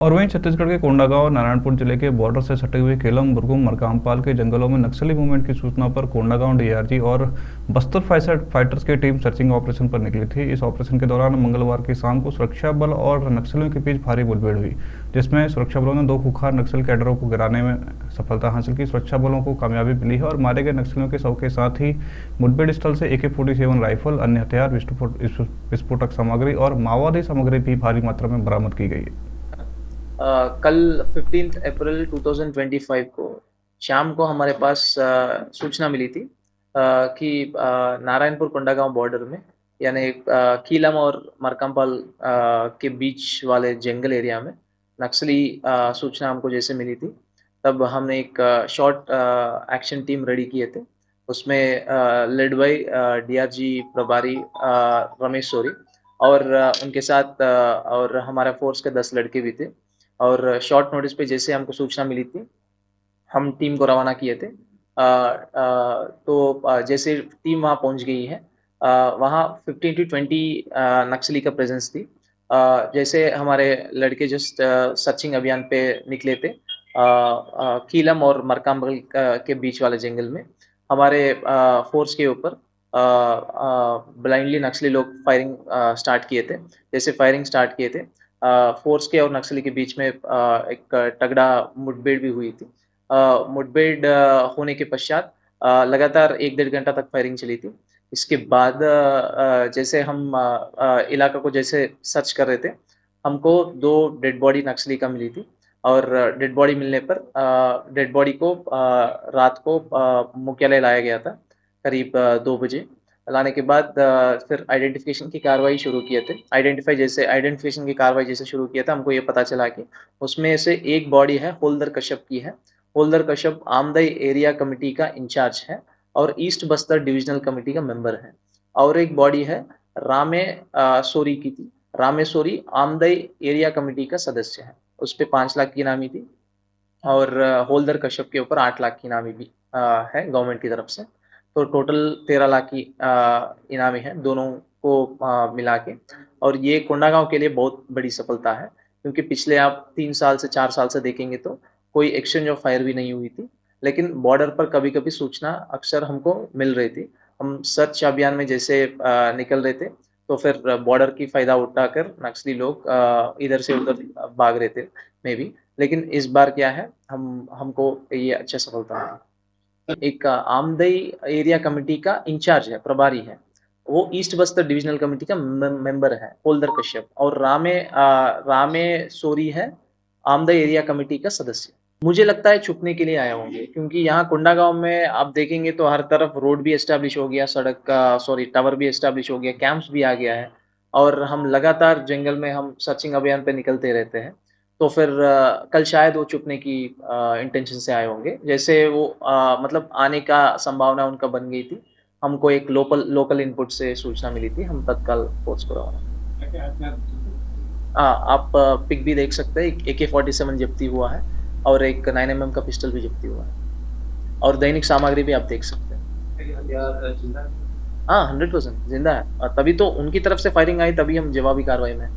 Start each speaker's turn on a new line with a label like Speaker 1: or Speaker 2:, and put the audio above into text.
Speaker 1: और वहीं छत्तीसगढ़ के कोंडागांव नारायणपुर जिले के बॉर्डर से सटे हुए केलम बुरगुम मरकामपाल के जंगलों में नक्सली मूवमेंट की सूचना पर कोंडागांव डीआरजी और बस्तर फाइटर्स की टीम सर्चिंग ऑपरेशन पर निकली थी। इस ऑपरेशन के दौरान मंगलवार की शाम को सुरक्षा बल और नक्सलियों के बीच भारी मुठभेड़ हुई, जिसमें सुरक्षा बलों ने 2 कुख्यात नक्सल कैडरों को गिराने में सफलता हासिल की। सुरक्षा बलों को कामयाबी मिली है और मारे गए नक्सलियों के शव के साथ ही मुठभेड़ स्थल से AK-47 राइफल, अन्य हथियार, विस्फोटक सामग्री और माओवादी सामग्री भी भारी मात्रा में बरामद की गई है।
Speaker 2: कल 15 अप्रैल 2025 को शाम को हमारे पास सूचना मिली थी कि नारायणपुर कोंडागांव बॉर्डर में यानी कीलम और मरकामपाल के बीच वाले जंगल एरिया में नक्सली सूचना हमको जैसे मिली थी, तब हमने एक शॉर्ट एक्शन टीम रेडी किए थे। उसमें लेड बाय डीआरजी प्रभारी रमेश सोरी और उनके साथ और हमारा फोर्स के 10 लड़के भी थे। और शॉर्ट नोटिस पे जैसे हमको सूचना मिली थी, हम टीम को रवाना किए थे। तो जैसे टीम वहाँ पहुँच गई है, वहाँ 15 to 20 नक्सली का प्रेजेंस थी। जैसे हमारे लड़के जस्ट सर्चिंग अभियान पे निकले थे कीलम और मरकामपाल के बीच वाले जंगल में, हमारे फोर्स के ऊपर ब्लाइंडली नक्सली लोग फायरिंग स्टार्ट किए थे। जैसे फायरिंग स्टार्ट किए थे, फोर्स के और नक्सली के बीच में एक तगड़ा मुठभेड़ भी हुई थी। मुठभेड़ होने के पश्चात लगातार 1-1.5 घंटा तक फायरिंग चली थी। इसके बाद जैसे हम इलाका को जैसे सर्च कर रहे थे, हमको 2 डेड बॉडी नक्सली का मिली थी और डेड बॉडी मिलने पर डेड बॉडी को रात को मुख्यालय लाया गया था करीब 2 बजे। लाने के बाद फिर आइडेंटिफिकेशन की कार्रवाई शुरू किए थे। आइडेंटिफिकेशन की कार्रवाई जैसे शुरू किया था, हमको ये पता चला कि उसमें से एक बॉडी है होल्दर कश्यप की है। होल्दर कश्यप आमदई एरिया कमेटी का इंचार्ज है और ईस्ट बस्तर डिविजनल कमेटी का मेंबर है। और एक बॉडी है रामे सोरी की थी। रामे सोरी आमदई एरिया कमेटी का सदस्य है। उस पे 5 लाख की इनामी थी और होल्दर कश्यप के ऊपर 8 लाख की इनामी भी है गवर्नमेंट की तरफ से। तो टोटल 13 लाख की इनामी है दोनों को मिला के। और ये कोंडागांव के लिए बहुत बड़ी सफलता है, क्योंकि पिछले आप 3 साल से 4 साल से देखेंगे तो कोई एक्सचेंज ऑफ फायर भी नहीं हुई थी, लेकिन बॉर्डर पर कभी कभी सूचना अक्सर हमको मिल रही थी। हम सर्च अभियान में जैसे निकल रहे थे, तो फिर बॉर्डर की फायदा उठाकर नक्सली लोग इधर से उधर भाग रहे थे मे बी। लेकिन इस बार क्या है, हमको ये अच्छा सफलता मिली। एक आमदई एरिया कमेटी का इंचार्ज है, प्रभारी है, वो ईस्ट बस्तर डिविजनल कमेटी का मेंबर है होल्दर कश्यप। और रामे सोरी है आमदई एरिया कमेटी का सदस्य। मुझे लगता है छुपने के लिए आए होंगे, क्योंकि यहाँ कोंडागांव में आप देखेंगे तो हर तरफ रोड भी एस्टेब्लिश हो गया, सड़क का टावर भी एस्टेब्लिश हो गया, कैंप्स भी आ गया है। और हम लगातार जंगल में हम सर्चिंग अभियान पे निकलते रहते हैं। तो फिर कल शायद वो छुपने की इंटेंशन से आए होंगे। जैसे वो मतलब आने का संभावना उनका बन गई थी, हमको एक लोकल इनपुट से सूचना मिली थी, हम तत्काल फोर्स को रवाना। आप पिक भी देख सकते हैं, AK-47 जब्ती हुआ है और एक 9mm का पिस्टल भी जब्ती हुआ है और दैनिक सामग्री भी आप देख सकते हैं। हाँ, 100% जिंदा है। तभी तो उनकी तरफ से फायरिंग आई, तभी हम जवाबी कार्रवाई में